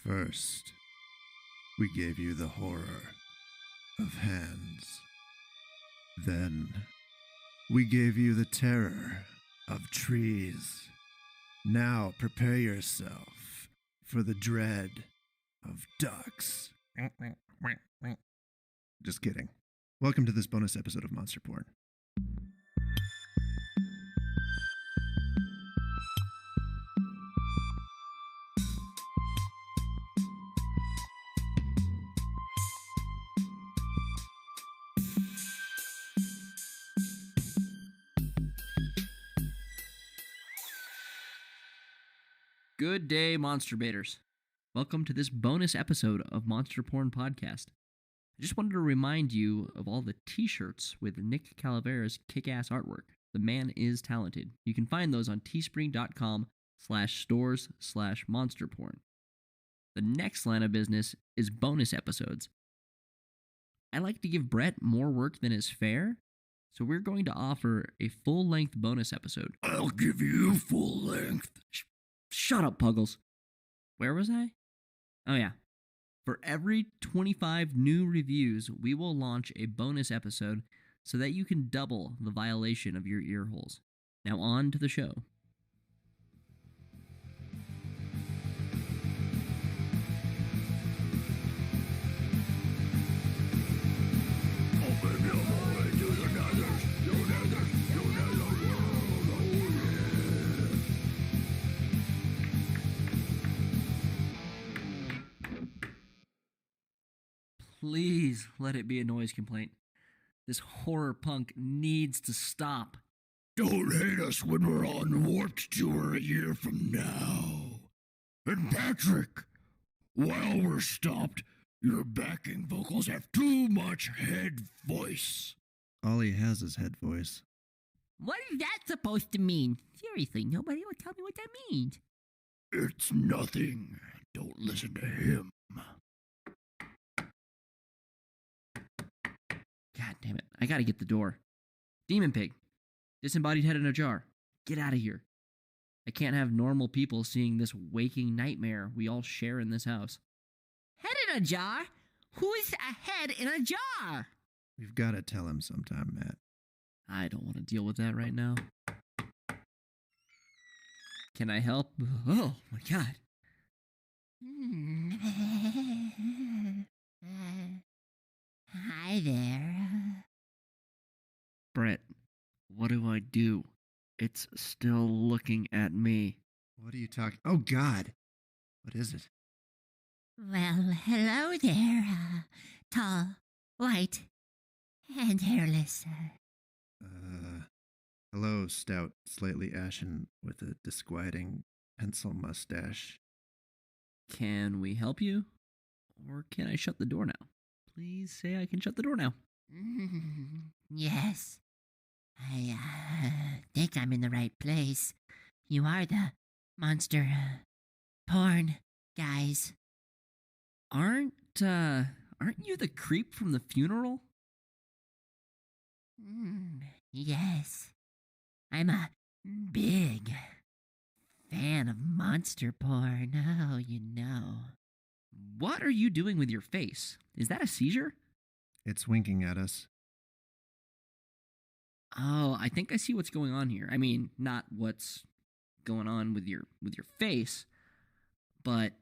First, we gave you the horror of hands. Then, we gave you the terror of trees. Now prepare yourself for the dread of ducks. Just kidding. Welcome to this bonus episode of Monster Porn. Good day, Monster Baiters. Welcome to this bonus episode of Monster Porn Podcast. I just wanted to remind you of all the t-shirts with Nick Calavera's kick-ass artwork. The man is talented. You can find those on teespring.com/stores/monsterporn. The next line of business is bonus episodes. I like to give Brett more work than is fair, so we're going to offer a full-length bonus episode. I'll give you full length. Shut up, Puggles. Where was I? Oh, yeah. For every 25 new reviews, we will launch a bonus episode so that you can double the violation of your ear holes. Now on to the show. Please let it be a noise complaint. This horror punk needs to stop. Don't hate us when we're on Warped Tour a year from now. And Patrick, while we're stopped, your backing vocals have too much head voice. All he has is head voice. What is that supposed to mean? Seriously, nobody will tell me what that means. It's nothing. Don't listen to him. God damn it. I gotta get the door. Demon Pig. Disembodied head in a jar. Get out of here. I can't have normal people seeing this waking nightmare we all share in this house. Head in a jar? Who's a head in a jar? We've got to tell him sometime, Matt. I don't want to deal with that right now. Can I help? Oh my god. Hi there. Brett, what do I do? It's still looking at me. What are you talking? Oh, God. What is it? Well, hello there. Tall, white, and hairless. Hello, stout, slightly ashen, with a disquieting pencil mustache. Can we help you? Or can I shut the door now? Please say I can shut the door now. Yes. I think I'm in the right place. You are the monster porn guys. Aren't you the creep from the funeral? Yes. I'm a big fan of monster porn. Oh, you know. What are you doing with your face? Is that a seizure? It's winking at us. Oh, I think I see what's going on here. I mean, not what's going on with your face, but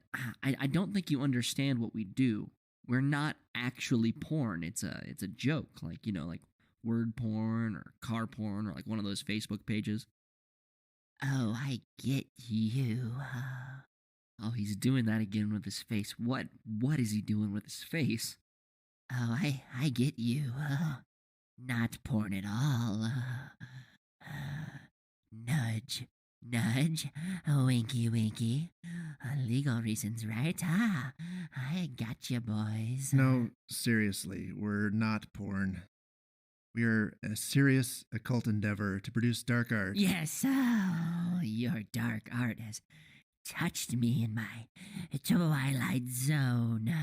I don't think you understand what we do. We're not actually porn. It's a joke, like, you know, like word porn or car porn or like one of those Facebook pages. Oh, I get you. Oh, he's doing that again with his face. What is he doing with his face? Oh, I get you. Not porn at all. Nudge, nudge, winky, winky. Legal reasons, right? I got you, boys. No, seriously, we're not porn. We are a serious occult endeavor to produce dark art. Yes, oh, your dark art has touched me in my twilight zone.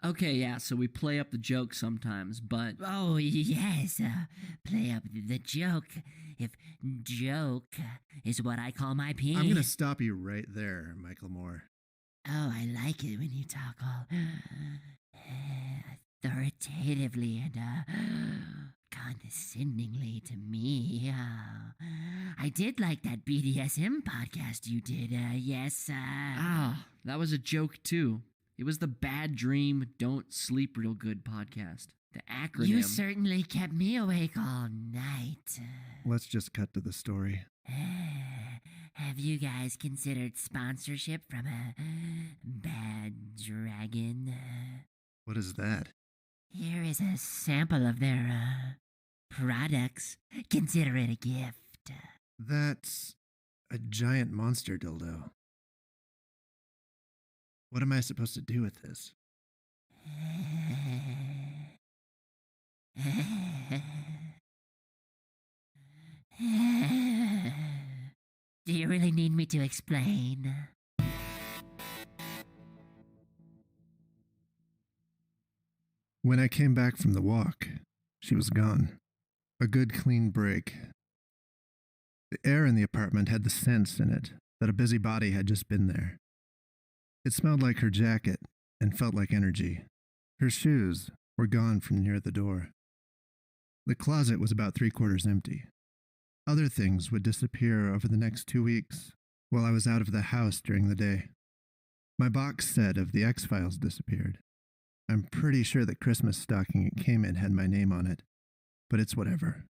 Okay, yeah, so we play up the joke sometimes, but... Oh, yes, play up the joke. If joke is what I call my penis. I'm going to stop you right there, Michael Moore. Oh, I like it when you talk all authoritatively and condescendingly to me. I did like that BDSM podcast you did. Yes. That was a joke too. It was the Bad Dream Don't Sleep Real Good podcast. The acronym. You certainly kept me awake all night. Let's just cut to the story. Have you guys considered sponsorship from a bad dragon? What is that? Here is a sample of their products. Consider it a gift. That's a giant monster dildo. What am I supposed to do with this? Do you really need me to explain? When I came back from the walk, she was gone. A good clean break. The air in the apartment had the sense in it that a busy body had just been there. It smelled like her jacket and felt like energy. Her shoes were gone from near the door. The closet was about 3/4 empty. Other things would disappear over the next 2 weeks while I was out of the house during the day. My box set of the X-Files disappeared. I'm pretty sure the Christmas stocking it came in had my name on it, but it's whatever.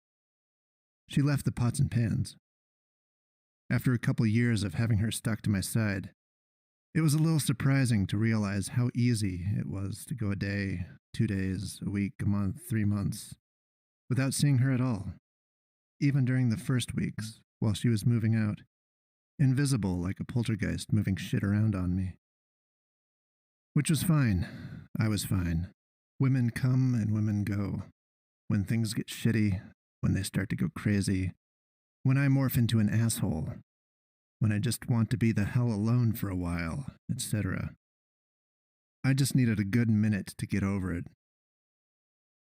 She left the pots and pans. After a couple years of having her stuck to my side, it was a little surprising to realize how easy it was to go a day, 2 days, a week, a month, 3 months, without seeing her at all. Even during the first weeks, while she was moving out, invisible like a poltergeist moving shit around on me. Which was fine. I was fine. Women come and women go. When things get shitty, when they start to go crazy, when I morph into an asshole, when I just want to be the hell alone for a while, etc. I just needed a good minute to get over it.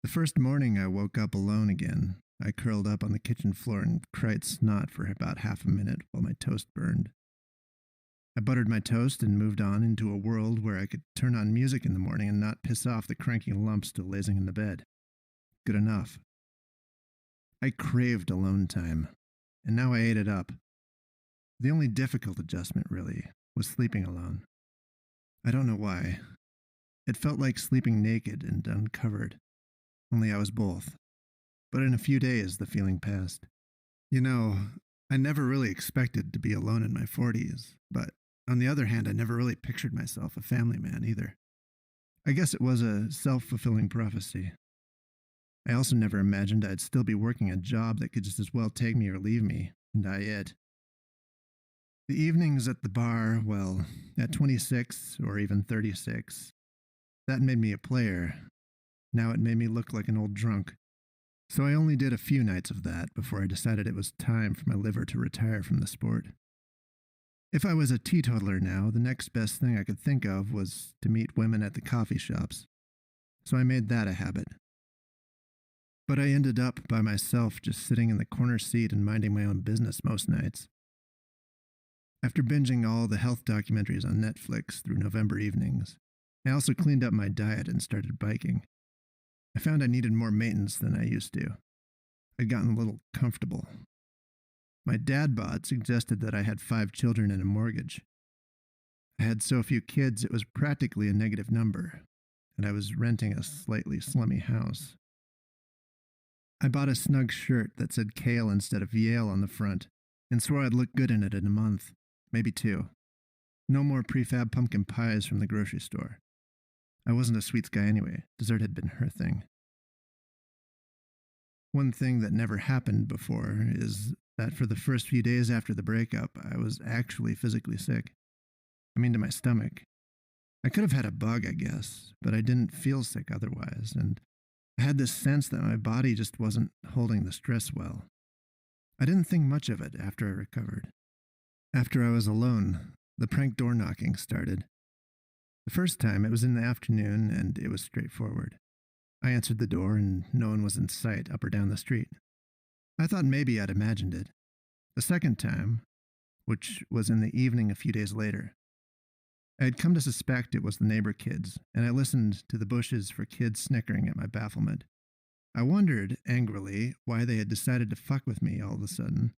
The first morning I woke up alone again, I curled up on the kitchen floor and cried snot for about half a minute while my toast burned. I buttered my toast and moved on into a world where I could turn on music in the morning and not piss off the cranky lump still lazing in the bed. Good enough. I craved alone time, and now I ate it up. The only difficult adjustment, really, was sleeping alone. I don't know why. It felt like sleeping naked and uncovered, only I was both. But in a few days, the feeling passed. You know, I never really expected to be alone in my 40s, but on the other hand, I never really pictured myself a family man either. I guess it was a self-fulfilling prophecy. I also never imagined I'd still be working a job that could just as well take me or leave me, and I it. The evenings at the bar, well, at 26 or even 36, that made me a player. Now it made me look like an old drunk. So I only did a few nights of that before I decided it was time for my liver to retire from the sport. If I was a teetotaler now, the next best thing I could think of was to meet women at the coffee shops. So I made that a habit. But I ended up by myself just sitting in the corner seat and minding my own business most nights. After binging all the health documentaries on Netflix through November evenings, I also cleaned up my diet and started biking. I found I needed more maintenance than I used to. I'd gotten a little comfortable. My dad bod suggested that I had 5 children and a mortgage. I had so few kids it was practically a negative number, and I was renting a slightly slummy house. I bought a snug shirt that said Kale instead of Yale on the front, and swore I'd look good in it in a month, maybe 2. No more prefab pumpkin pies from the grocery store. I wasn't a sweets guy anyway. Dessert had been her thing. One thing that never happened before is that for the first few days after the breakup, I was actually physically sick. I mean, to my stomach. I could have had a bug, I guess, but I didn't feel sick otherwise, and I had this sense that my body just wasn't holding the stress well. I didn't think much of it after I recovered. After I was alone, the prank door knocking started. The first time, it was in the afternoon, and it was straightforward. I answered the door, and no one was in sight up or down the street. I thought maybe I'd imagined it. The second time, which was in the evening a few days later, I had come to suspect it was the neighbor kids, and I listened to the bushes for kids snickering at my bafflement. I wondered, angrily, why they had decided to fuck with me all of a sudden.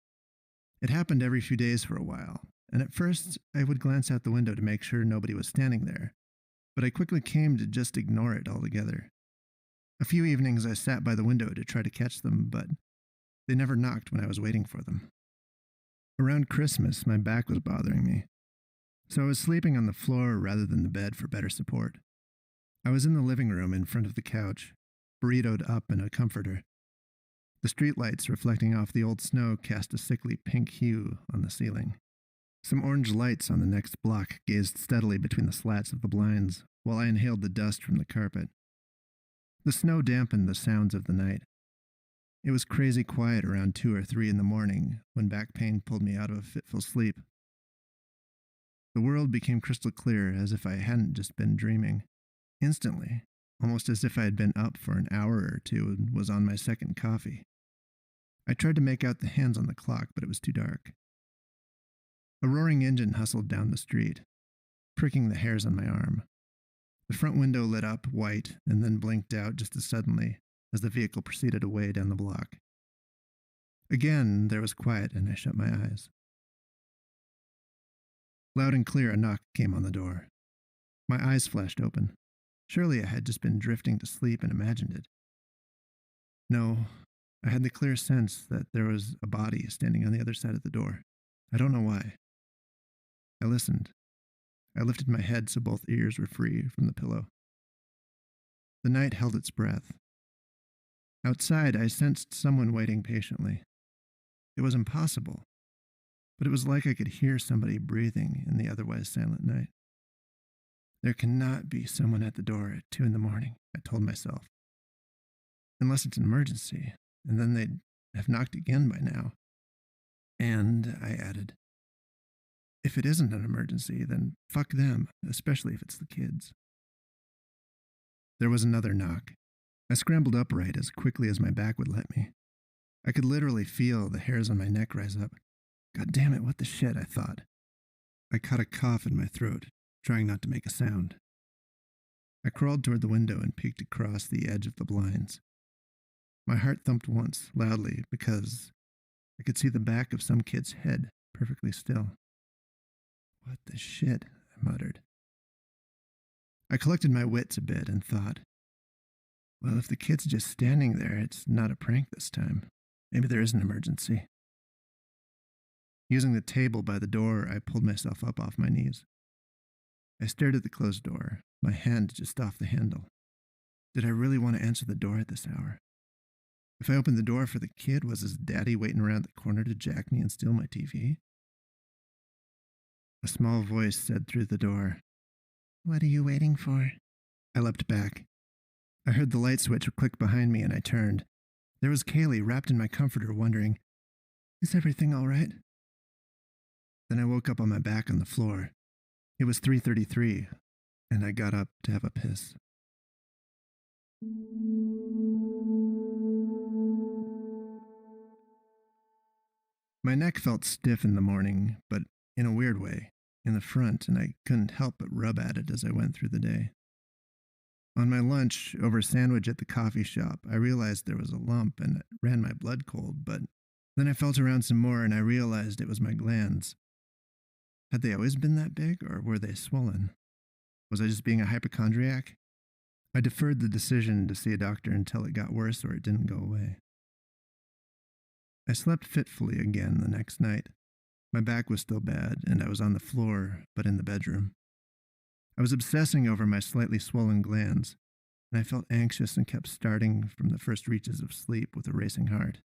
It happened every few days for a while, and at first I would glance out the window to make sure nobody was standing there, but I quickly came to just ignore it altogether. A few evenings I sat by the window to try to catch them, but they never knocked when I was waiting for them. Around Christmas, my back was bothering me, so I was sleeping on the floor rather than the bed for better support. I was in the living room in front of the couch, burritoed up in a comforter. The streetlights reflecting off the old snow cast a sickly pink hue on the ceiling. Some orange lights on the next block gazed steadily between the slats of the blinds, while I inhaled the dust from the carpet. The snow dampened the sounds of the night. It was crazy quiet around 2 or 3 in the morning when back pain pulled me out of a fitful sleep. The world became crystal clear, as if I hadn't just been dreaming. Instantly, almost as if I had been up for an hour or two and was on my second coffee. I tried to make out the hands on the clock, but it was too dark. A roaring engine hustled down the street, pricking the hairs on my arm. The front window lit up white and then blinked out just as suddenly as the vehicle proceeded away down the block. Again, there was quiet, and I shut my eyes. Loud and clear, a knock came on the door. My eyes flashed open. Surely I had just been drifting to sleep and imagined it. No, I had the clear sense that there was a body standing on the other side of the door. I don't know why. I listened. I lifted my head so both ears were free from the pillow. The night held its breath. Outside, I sensed someone waiting patiently. It was impossible, but it was like I could hear somebody breathing in the otherwise silent night. There cannot be someone at the door at 2 in the morning, I told myself. Unless it's an emergency, and then they'd have knocked again by now. And, I added, if it isn't an emergency, then fuck them, especially if it's the kids. There was another knock. I scrambled upright as quickly as my back would let me. I could literally feel the hairs on my neck rise up. God damn it, what the shit, I thought. I caught a cough in my throat, trying not to make a sound. I crawled toward the window and peeked across the edge of the blinds. My heart thumped once, loudly, because I could see the back of some kid's head, perfectly still. What the shit, I muttered. I collected my wits a bit and thought, well, if the kid's just standing there, it's not a prank this time. Maybe there is an emergency. Using the table by the door, I pulled myself up off my knees. I stared at the closed door, my hand just off the handle. Did I really want to answer the door at this hour? If I opened the door for the kid, was his daddy waiting around the corner to jack me and steal my TV? A small voice said through the door, "What are you waiting for?" I leapt back. I heard the light switch click behind me and I turned. There was Kaylee wrapped in my comforter, wondering, is everything all right? Then I woke up on my back on the floor. It was 3:33, and I got up to have a piss. My neck felt stiff in the morning, but in a weird way, in the front, and I couldn't help but rub at it as I went through the day. On my lunch, over a sandwich at the coffee shop, I realized there was a lump and it ran my blood cold, but then I felt around some more and I realized it was my glands. Had they always been that big, or were they swollen? Was I just being a hypochondriac? I deferred the decision to see a doctor until it got worse or it didn't go away. I slept fitfully again the next night. My back was still bad, and I was on the floor, but in the bedroom. I was obsessing over my slightly swollen glands, and I felt anxious and kept starting from the first reaches of sleep with a racing heart.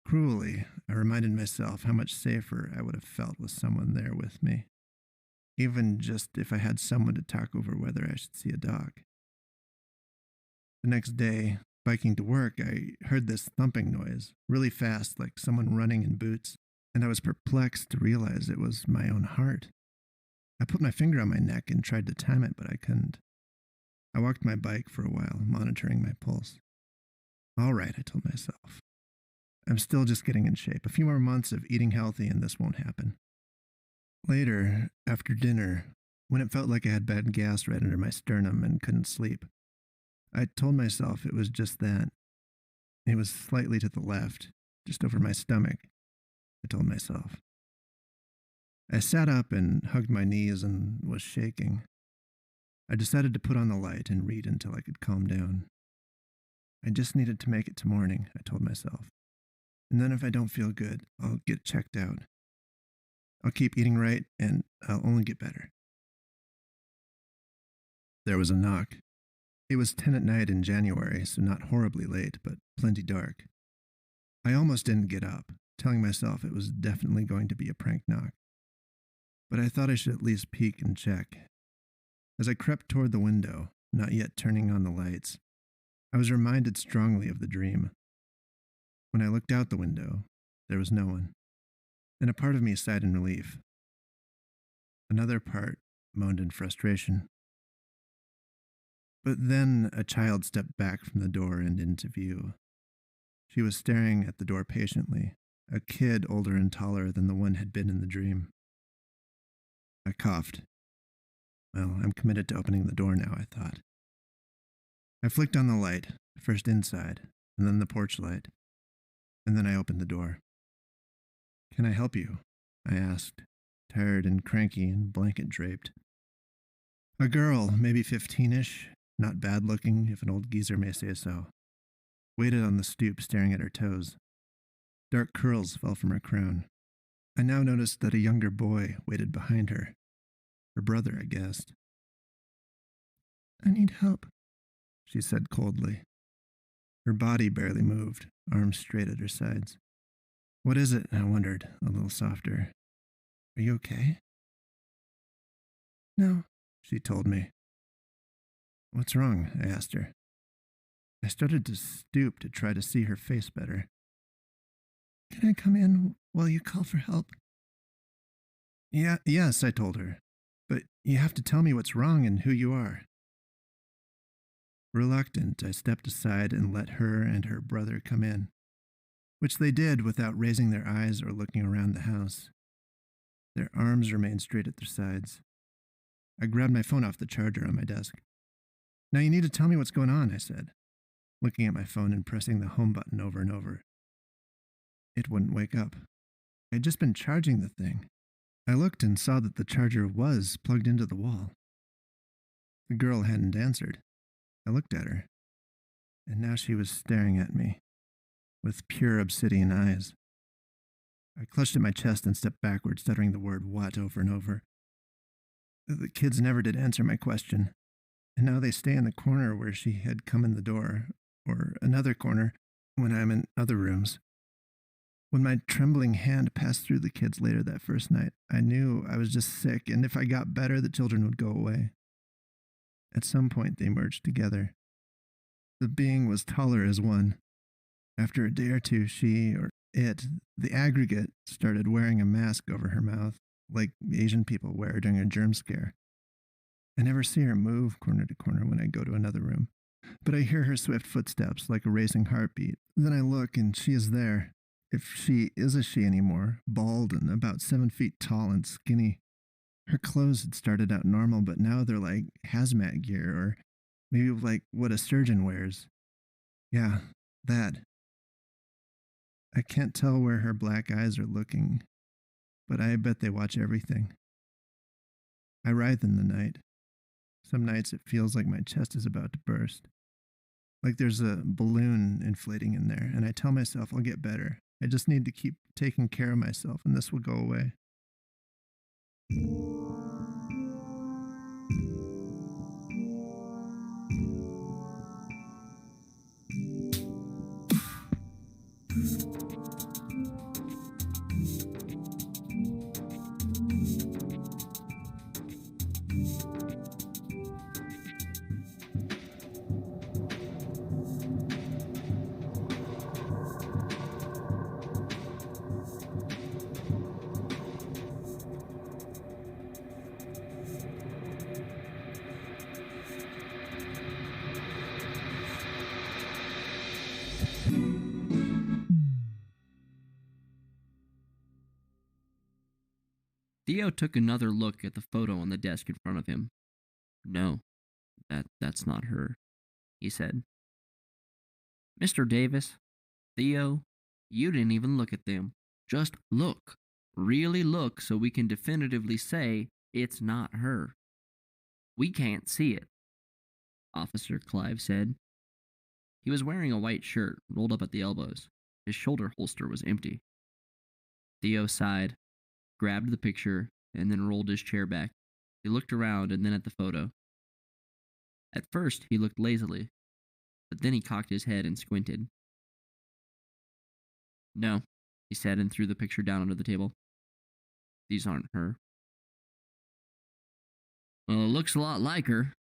Cruelly, I reminded myself how much safer I would have felt with someone there with me, even just if I had someone to talk over whether I should see a doc. The next day, biking to work, I heard this thumping noise, really fast, like someone running in boots, and I was perplexed to realize it was my own heart. I put my finger on my neck and tried to time it, but I couldn't. I walked my bike for a while, monitoring my pulse. All right, I told myself. I'm still just getting in shape. A few more months of eating healthy and this won't happen. Later, after dinner, when it felt like I had bad gas right under my sternum and couldn't sleep. I told myself it was just that. It was slightly to the left, just over my stomach, I told myself. I sat up and hugged my knees and was shaking. I decided to put on the light and read until I could calm down. I just needed to make it to morning, I told myself. And then if I don't feel good, I'll get checked out. I'll keep eating right, and I'll only get better. There was a knock. It was 10 at night in January, so not horribly late, but plenty dark. I almost didn't get up, telling myself it was definitely going to be a prank knock. But I thought I should at least peek and check. As I crept toward the window, not yet turning on the lights, I was reminded strongly of the dream. When I looked out the window, there was no one, and a part of me sighed in relief. Another part moaned in frustration. But then a child stepped back from the door and into view. She was staring at the door patiently, a kid older and taller than the one had been in the dream. I coughed. Well, I'm committed to opening the door now, I thought. I flicked on the light, first inside, and then the porch light, and then I opened the door. "Can I help you?" I asked, tired and cranky and blanket draped. A girl, maybe 15-ish, not bad looking, if an old geezer may say so, waited on the stoop staring at her toes. Dark curls fell from her crown. I now noticed that a younger boy waited behind her. Her brother, I guessed. "I need help," she said coldly. Her body barely moved, arms straight at her sides. "What is it?" I wondered, a little softer. "Are you okay?" "No," she told me. "What's wrong?" I asked her. I started to stoop to try to see her face better. "Can I come in while you call for help?" Yes, I told her. "But you have to tell me what's wrong and who you are." Reluctant, I stepped aside and let her and her brother come in, which they did without raising their eyes or looking around the house. Their arms remained straight at their sides. I grabbed my phone off the charger on my desk. "Now you need to tell me what's going on," I said, looking at my phone and pressing the home button over and over. It wouldn't wake up. I had just been charging the thing. I looked and saw that the charger was plugged into the wall. The girl hadn't answered. I looked at her, and now she was staring at me, with pure obsidian eyes. I clutched at my chest and stepped backward, stuttering the word "what" over and over. The kids never did answer my question, and now they stay in the corner where she had come in the door, or another corner when I'm in other rooms. When my trembling hand passed through the kids later that first night, I knew I was just sick, and if I got better, the children would go away. At some point, they merged together. The being was taller as one. After a day or two, she, or it, the aggregate, started wearing a mask over her mouth, like Asian people wear during a germ scare. I never see her move corner to corner when I go to another room, but I hear her swift footsteps like a racing heartbeat. Then I look, and she is there. If she is a she anymore, bald and about 7 feet tall and skinny. Her clothes had started out normal, but now they're like hazmat gear, or maybe like what a surgeon wears. Yeah, that. I can't tell where her black eyes are looking, but I bet they watch everything. I writhe in the night. Some nights it feels like my chest is about to burst. Like there's a balloon inflating in there, and I tell myself I'll get better. I just need to keep taking care of myself, and this will go away. Theo took another look at the photo on the desk in front of him. No, that's not her, he said. Mr. Davis, Theo, you didn't even look at them. Just look. Really look so we can definitively say it's not her. We can't see it, Officer Clive said. He was wearing a white shirt rolled up at the elbows. His shoulder holster was empty. Theo sighed, grabbed the picture, and then rolled his chair back. He looked around and then at the photo. At first, he looked lazily, but then he cocked his head and squinted. No, he said and threw the picture down onto the table. These aren't her. Well, it looks a lot like her,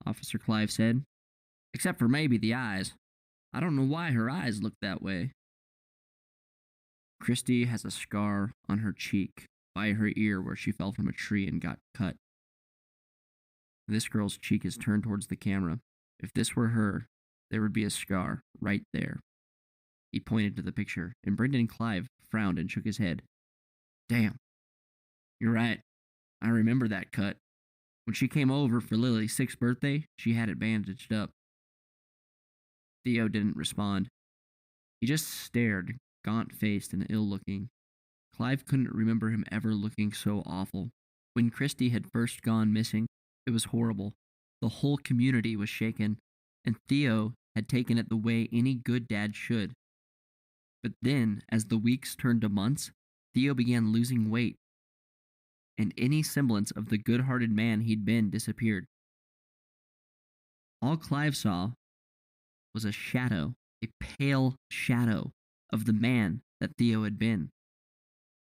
Officer Clive said. Except for maybe the eyes. I don't know why her eyes look that way. Christy has a scar on her cheek by her ear where she fell from a tree and got cut. This girl's cheek is turned towards the camera. If this were her, there would be a scar right there. He pointed to the picture, and Brendan Clive frowned and shook his head. Damn. You're right. I remember that cut. When she came over for Lily's 6th birthday, she had it bandaged up. Theo didn't respond. He just stared, gaunt-faced and ill-looking. Clive couldn't remember him ever looking so awful. When Christy had first gone missing, it was horrible. The whole community was shaken, and Theo had taken it the way any good dad should. But then, as the weeks turned to months, Theo began losing weight, and any semblance of the good-hearted man he'd been disappeared. All Clive saw was a shadow, a pale shadow of the man that Theo had been,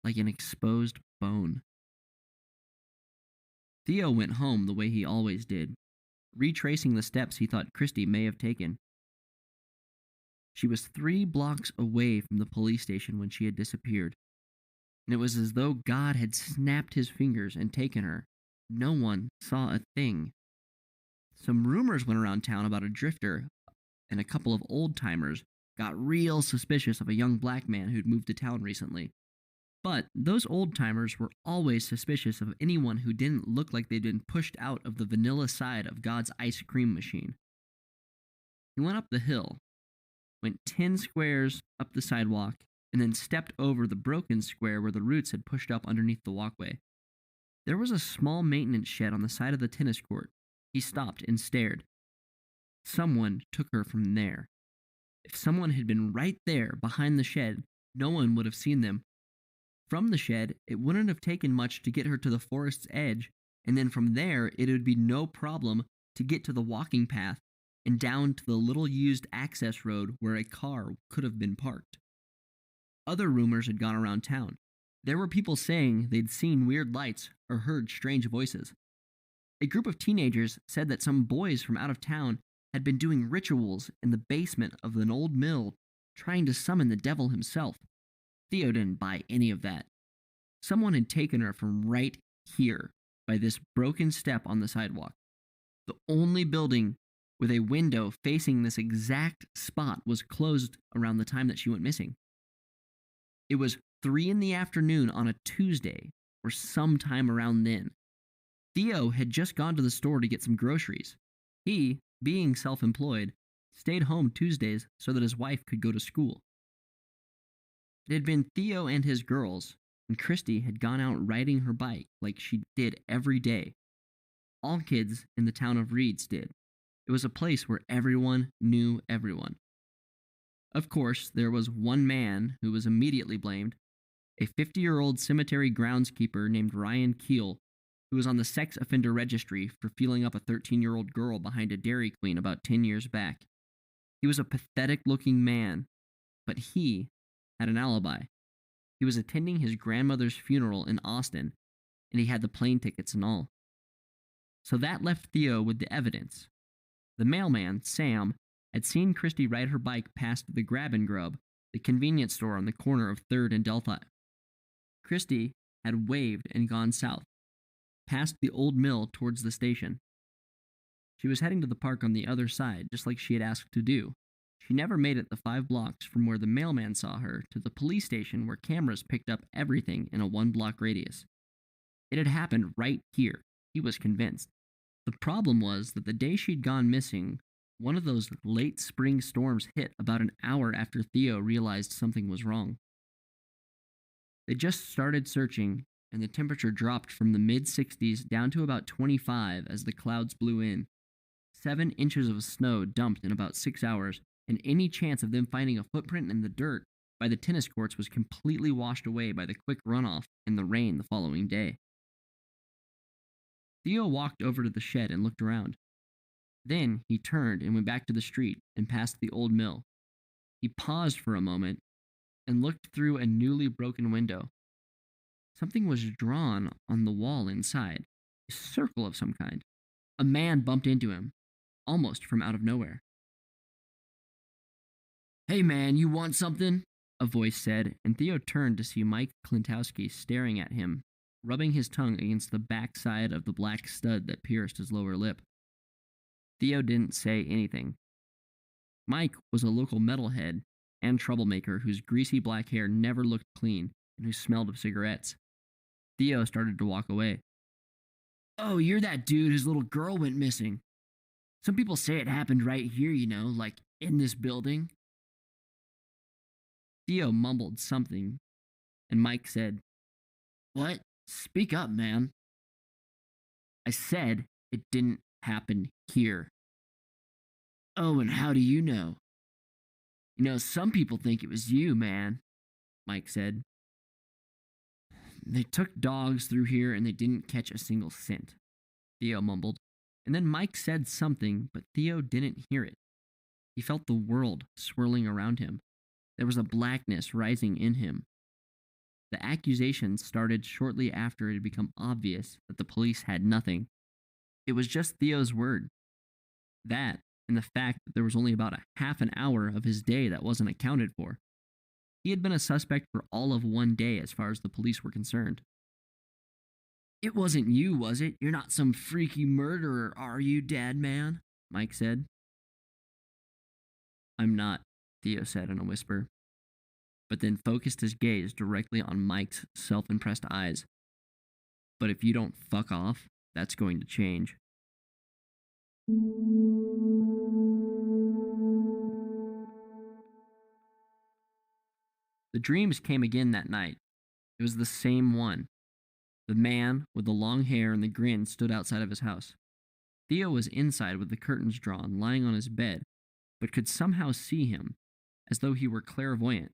like an exposed bone. Theo went home the way he always did, retracing the steps he thought Christy may have taken. She was 3 blocks away from the police station when she had disappeared, and it was as though God had snapped his fingers and taken her. No one saw a thing. Some rumors went around town about a drifter, and a couple of old-timers got real suspicious of a young black man who'd moved to town recently. But those old-timers were always suspicious of anyone who didn't look like they'd been pushed out of the vanilla side of God's ice cream machine. He went up the hill, went 10 squares up the sidewalk, and then stepped over the broken square where the roots had pushed up underneath the walkway. There was a small maintenance shed on the side of the tennis court. He stopped and stared. Someone took her from there. If someone had been right there behind the shed, no one would have seen them. From the shed, it wouldn't have taken much to get her to the forest's edge, and then from there, it would be no problem to get to the walking path and down to the little used access road where a car could have been parked. Other rumors had gone around town. There were people saying they'd seen weird lights or heard strange voices. A group of teenagers said that some boys from out of town had been doing rituals in the basement of an old mill, trying to summon the devil himself. Theo didn't buy any of that. Someone had taken her from right here by this broken step on the sidewalk. The only building with a window facing this exact spot was closed around the time that she went missing. It was 3 p.m. on a Tuesday, or sometime around then. Theo had just gone to the store to get some groceries. He, being self-employed, stayed home Tuesdays so that his wife could go to school. It had been Theo and his girls, and Christy had gone out riding her bike like she did every day. All kids in the town of Reeds did. It was a place where everyone knew everyone. Of course, there was one man who was immediately blamed, a 50-year-old cemetery groundskeeper named Ryan Keel, who was on the sex offender registry for feeling up a 13-year-old girl behind a Dairy Queen about 10 years back. He was a pathetic-looking man, but he had an alibi. He was attending his grandmother's funeral in Austin, and he had the plane tickets and all. So that left Theo with the evidence. The mailman, Sam, had seen Christy ride her bike past the Grab and Grub, the convenience store on the corner of 3rd and Delta. Christy had waved and gone south, past the old mill towards the station. She was heading to the park on the other side, just like she had asked to do. She never made it the 5 blocks from where the mailman saw her to the police station where cameras picked up everything in a 1-block radius. It had happened right here. He was convinced. The problem was that the day she'd gone missing, one of those late spring storms hit about an hour after Theo realized something was wrong. They just started searching, and the temperature dropped from the mid-60s down to about 25 as the clouds blew in. 7 inches of snow dumped in about 6 hours, and any chance of them finding a footprint in the dirt by the tennis courts was completely washed away by the quick runoff and the rain the following day. Theo walked over to the shed and looked around. Then he turned and went back to the street and past the old mill. He paused for a moment and looked through a newly broken window. Something was drawn on the wall inside, a circle of some kind. A man bumped into him, almost from out of nowhere. "Hey man, you want something?" a voice said, and Theo turned to see Mike Klintowski staring at him, rubbing his tongue against the back side of the black stud that pierced his lower lip. Theo didn't say anything. Mike was a local metalhead and troublemaker whose greasy black hair never looked clean and who smelled of cigarettes. Theo started to walk away. "Oh, you're that dude whose little girl went missing. Some people say it happened right here, like in this building." Theo mumbled something, and Mike said, "What? Speak up, man." "I said it didn't happen here." "Oh, and how do you know?" Some people think it was you, man," Mike said. "They took dogs through here and they didn't catch a single scent," Theo mumbled. And then Mike said something, but Theo didn't hear it. He felt the world swirling around him. There was a blackness rising in him. The accusations started shortly after it had become obvious that the police had nothing. It was just Theo's word. That, and the fact that there was only about a half an hour of his day that wasn't accounted for. He had been a suspect for all of one day as far as the police were concerned. "It wasn't you, was it? You're not some freaky murderer, are you, Dad man?" Mike said. "I'm not," Theo said in a whisper, but then focused his gaze directly on Mike's self-impressed eyes. "But if you don't fuck off, that's going to change." The dreams came again that night. It was the same one. The man with the long hair and the grin stood outside of his house. Theo was inside with the curtains drawn, lying on his bed, but could somehow see him, as though he were clairvoyant.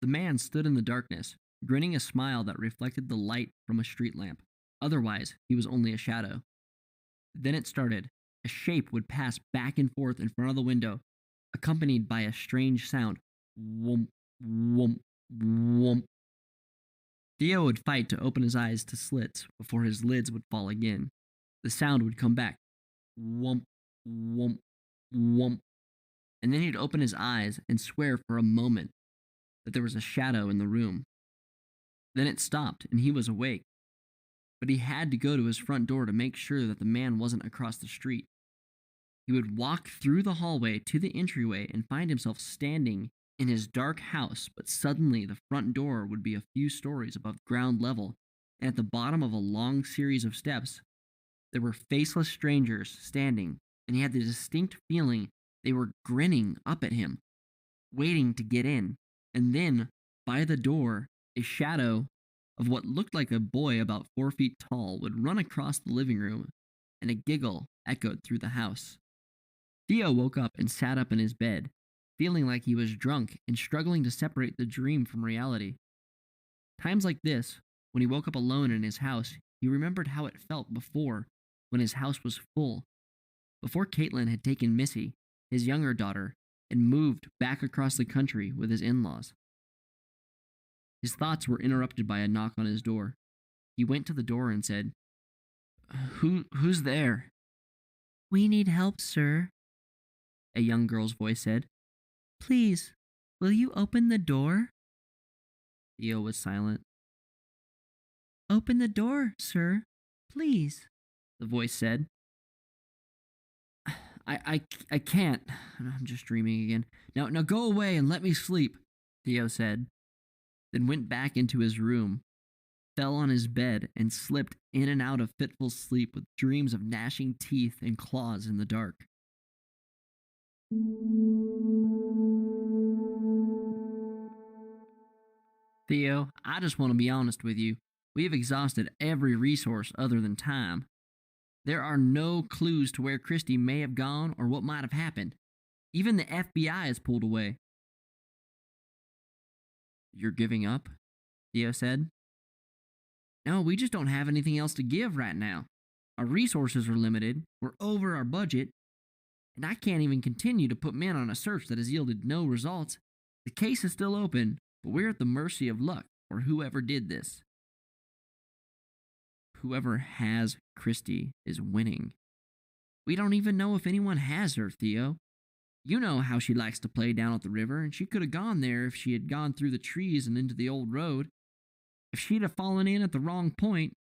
The man stood in the darkness, grinning a smile that reflected the light from a street lamp. Otherwise, he was only a shadow. Then it started. A shape would pass back and forth in front of the window, accompanied by a strange sound. Whoomp, whoomp, whoomp. Theo would fight to open his eyes to slits before his lids would fall again. The sound would come back. Whoomp, whoomp, whoomp. And then he'd open his eyes and swear for a moment that there was a shadow in the room. Then it stopped and he was awake. But he had to go to his front door to make sure that the man wasn't across the street. He would walk through the hallway to the entryway and find himself standing in his dark house, but suddenly the front door would be a few stories above ground level, and at the bottom of a long series of steps, there were faceless strangers standing, and he had the distinct feeling they were grinning up at him, waiting to get in. And then, by the door, a shadow of what looked like a boy about 4 feet tall would run across the living room, and a giggle echoed through the house. Theo woke up and sat up in his bed, feeling like he was drunk and struggling to separate the dream from reality. Times like this, when he woke up alone in his house, he remembered how it felt before, when his house was full. Before Caitlin had taken Missy, his younger daughter, and moved back across the country with his in-laws. His thoughts were interrupted by a knock on his door. He went to the door and said, Who's there?" "We need help, sir," a young girl's voice said. "Please, will you open the door?" Theo was silent. "Open the door, sir, please," The voice said. I can't. I'm just dreaming again. Now go away and let me sleep," Theo said, then went back into his room. fell on his bed and slipped in and out of fitful sleep with dreams of gnashing teeth and claws in the dark. Theo, I just want to be honest with you. We have exhausted every resource other than time. There are no clues to where Christy may have gone or what might have happened. Even the FBI has pulled away. You're giving up? Theo said. No, we just don't have anything else to give right now. Our resources are limited, we're over our budget, and I can't even continue to put men on a search that has yielded no results. The case is still open, but we're at the mercy of luck or whoever did this. Whoever has Christy is winning. We don't even know if anyone has her, Theo. You know how she likes to play down at the river, and she could have gone there if she had gone through the trees and into the old road. If she'd have fallen in at the wrong point,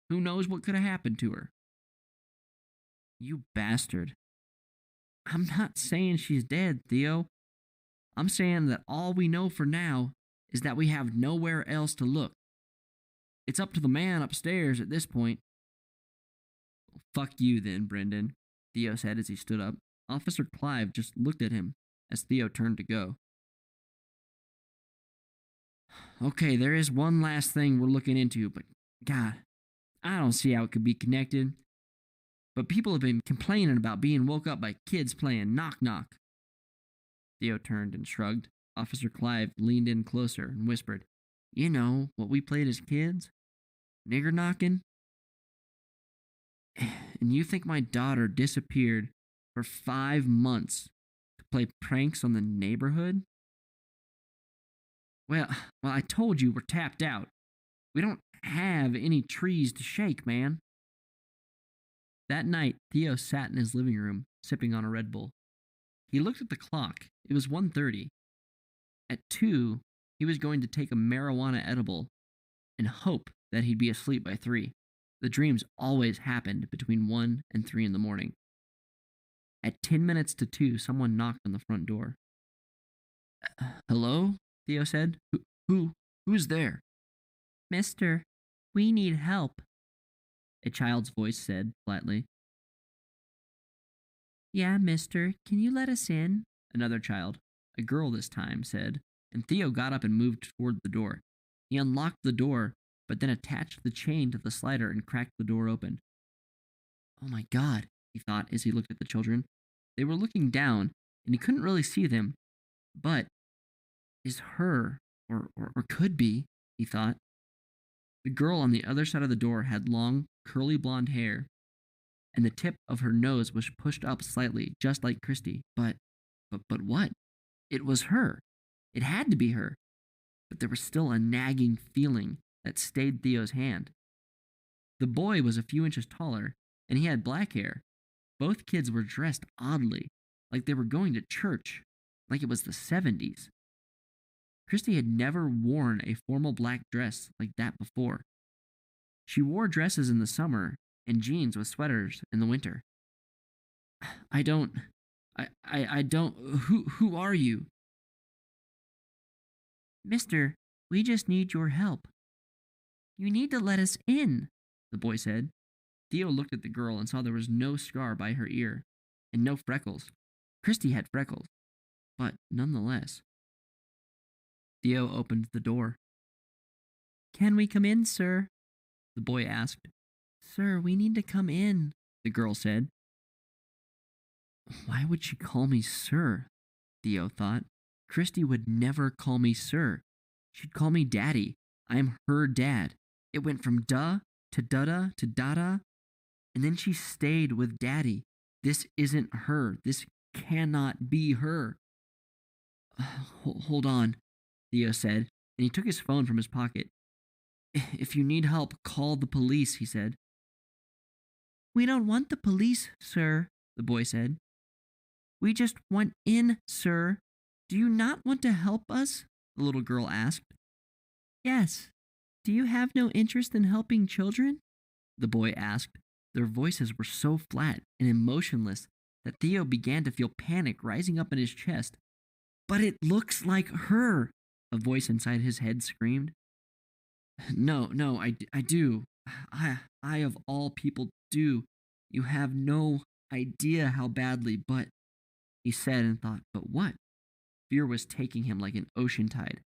who knows what could have happened to her? You bastard. I'm not saying she's dead, Theo. I'm saying that all we know for now is that we have nowhere else to look. It's up to the man upstairs at this point. Well, fuck you then, Brendan, Theo said as he stood up. Officer Clive just looked at him as Theo turned to go. Okay, there is one last thing we're looking into, but God, I don't see how it could be connected. But people have been complaining about being woke up by kids playing knock-knock. Theo turned and shrugged. Officer Clive leaned in closer and whispered, You know what we played as kids? Nigger knocking? And you think my daughter disappeared for 5 months to play pranks on the neighborhood? Well, I told you we're tapped out. We don't have any trees to shake, man. That night, Theo sat in his living room, sipping on a Red Bull. He looked at the clock. It was 1:30. At 2, he was going to take a marijuana edible and hope that he'd be asleep by 3. The dreams always happened between 1 and 3 in the morning. At 10 minutes to 2, someone knocked on the front door. Hello? Theo said. Who's there? Mister, we need help, a child's voice said flatly. Yeah, mister, can you let us in? Another child, a girl this time, said, and Theo got up and moved toward the door. He unlocked the door, but then attached the chain to the slider and cracked the door open. Oh my God, he thought as he looked at the children. They were looking down, and he couldn't really see them, but is her, or could be, he thought. The girl on the other side of the door had long, curly blonde hair, and the tip of her nose was pushed up slightly, just like Christy. But what? It was her. It had to be her. But there was still a nagging feeling that stayed Theo's hand. The boy was a few inches taller, and he had black hair. Both kids were dressed oddly, like they were going to church, like it was the 70s. Christy had never worn a formal black dress like that before. She wore dresses in the summer and jeans with sweaters in the winter. I don't. Who are you? Mister, we just need your help. You need to let us in, the boy said. Theo looked at the girl and saw there was no scar by her ear and no freckles. Christy had freckles, but nonetheless. Theo opened the door. Can we come in, sir? The boy asked. Sir, we need to come in, the girl said. Why would she call me sir? Theo thought. Christy would never call me sir. She'd call me daddy. I am her dad. It went from duh to dada to dada, and then she stayed with daddy. This isn't her. This cannot be her. Hold on, Theo said, and he took his phone from his pocket. If you need help, call the police, he said. We don't want the police, sir, the boy said. We just want in, sir. Do you not want to help us? The little girl asked. Yes. Do you have no interest in helping children? The boy asked. Their voices were so flat and emotionless that Theo began to feel panic rising up in his chest. But it looks like her, a voice inside his head screamed. No, I do. I of all people do. You have no idea how badly, but, he said and thought, but what? Fear was taking him like an ocean tide.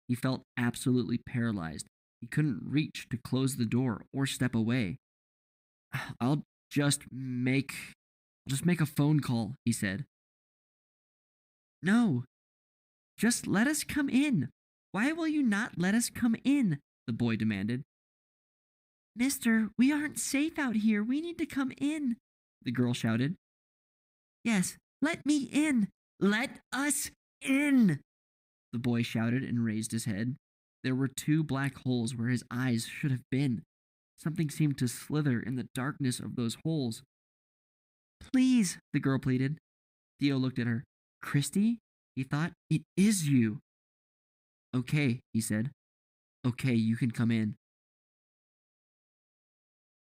He felt absolutely paralyzed. He couldn't reach to close the door or step away. I'll just make a phone call, he said. No, just let us come in. Why will you not let us come in? The boy demanded. Mister, we aren't safe out here. We need to come in, the girl shouted. Yes, let me in. Let us in, the boy shouted and raised his head. There were 2 black holes where his eyes should have been. Something seemed to slither in the darkness of those holes. Please, the girl pleaded. Theo looked at her. Christy? He thought. It is you. Okay, he said. Okay, you can come in.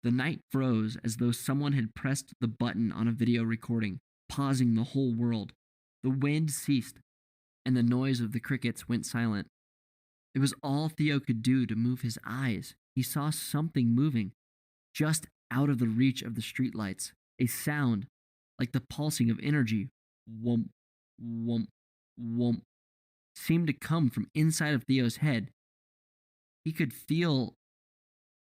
The night froze as though someone had pressed the button on a video recording, pausing the whole world. The wind ceased, and the noise of the crickets went silent. It was all Theo could do to move his eyes. He saw something moving, just out of the reach of the streetlights. A sound, like the pulsing of energy, whomp, whomp, whomp, seemed to come from inside of Theo's head. He could feel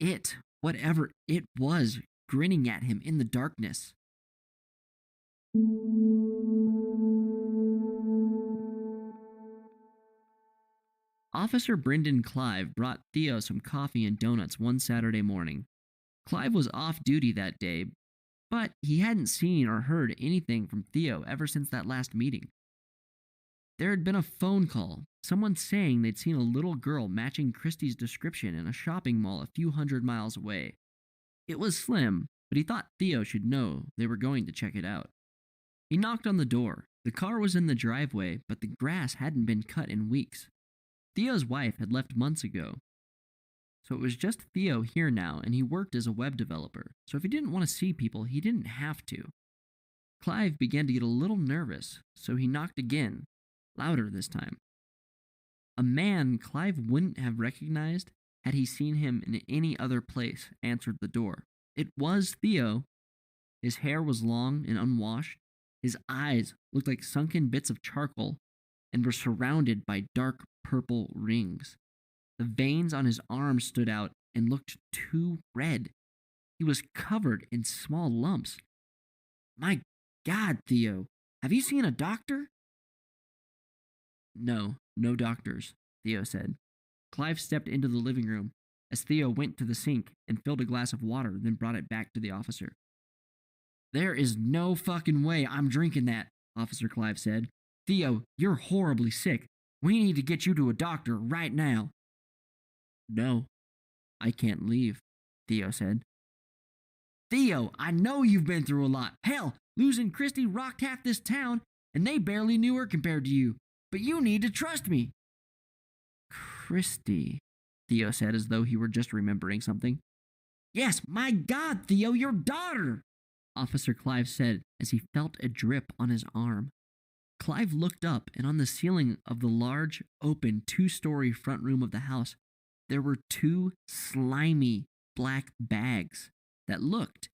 it, whatever it was, grinning at him in the darkness. Officer Brendan Clive brought Theo some coffee and donuts one Saturday morning. Clive was off duty that day, but he hadn't seen or heard anything from Theo ever since that last meeting. There had been a phone call, someone saying they'd seen a little girl matching Christie's description in a shopping mall a few hundred miles away. It was slim, but he thought Theo should know they were going to check it out. He knocked on the door. The car was in the driveway, but the grass hadn't been cut in weeks. Theo's wife had left months ago, so it was just Theo here now, and he worked as a web developer, so if he didn't want to see people, he didn't have to. Clive began to get a little nervous, so he knocked again, louder this time. A man Clive wouldn't have recognized had he seen him in any other place answered the door. It was Theo. His hair was long and unwashed. His eyes looked like sunken bits of charcoal and were surrounded by dark purple rings. The veins on his arms stood out and looked too red. He was covered in small lumps. My God, Theo, have you seen a doctor? No doctors, Theo said. Clive stepped into the living room as Theo went to the sink and filled a glass of water, then brought it back to the officer. There is no fucking way I'm drinking that, Officer Clive said. Theo, you're horribly sick. We need to get you to a doctor right now. No, I can't leave, Theo said. Theo, I know you've been through a lot. Hell, losing Christy rocked half this town, and they barely knew her compared to you. But you need to trust me. Christy, Theo said as though he were just remembering something. Yes, my God, Theo, your daughter, Officer Clive said as he felt a drip on his arm. Clive looked up, and on the ceiling of the large, open, 2-story front room of the house, there were 2 slimy black bags that looked,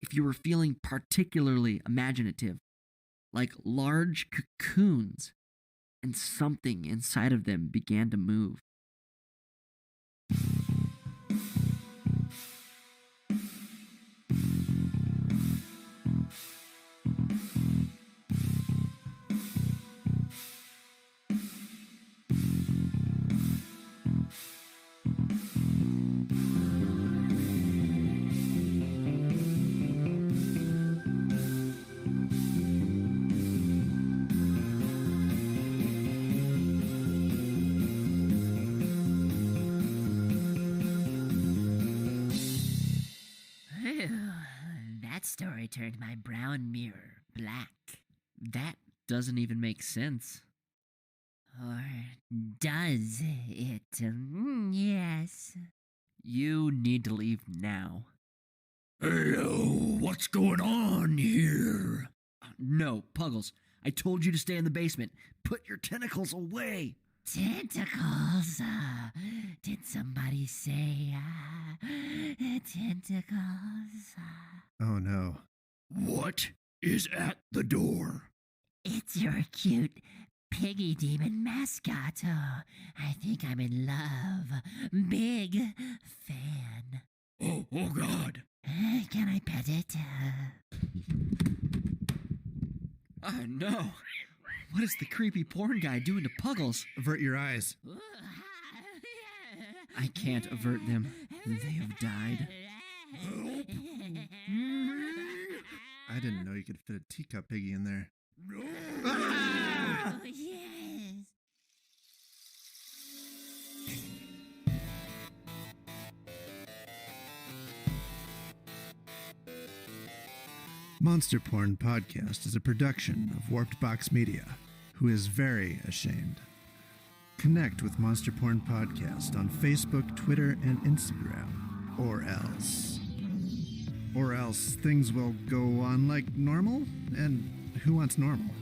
if you were feeling particularly imaginative, like large cocoons, and something inside of them began to move. That story turned my brown mirror black. That doesn't even make sense. Or does it? Yes. You need to leave now. Hello, what's going on here? No, Puggles, I told you to stay in the basement. Put your tentacles away. Tentacles. Did somebody say tentacles? Oh no. What is at the door? It's your cute piggy demon mascot. Oh, I think I'm in love. Big fan. Oh God. Can I pet it? Oh no! What is the creepy porn guy doing to Puggles? Avert your eyes. I can't avert them. They have died. Help I didn't know you could fit a teacup piggy in there. No. Oh, yes. Monster Porn Podcast is a production of Warped Box Media, who is very ashamed. Connect with Monster Porn Podcast on Facebook, Twitter, and Instagram, or else. Or else things will go on like normal, and who wants normal?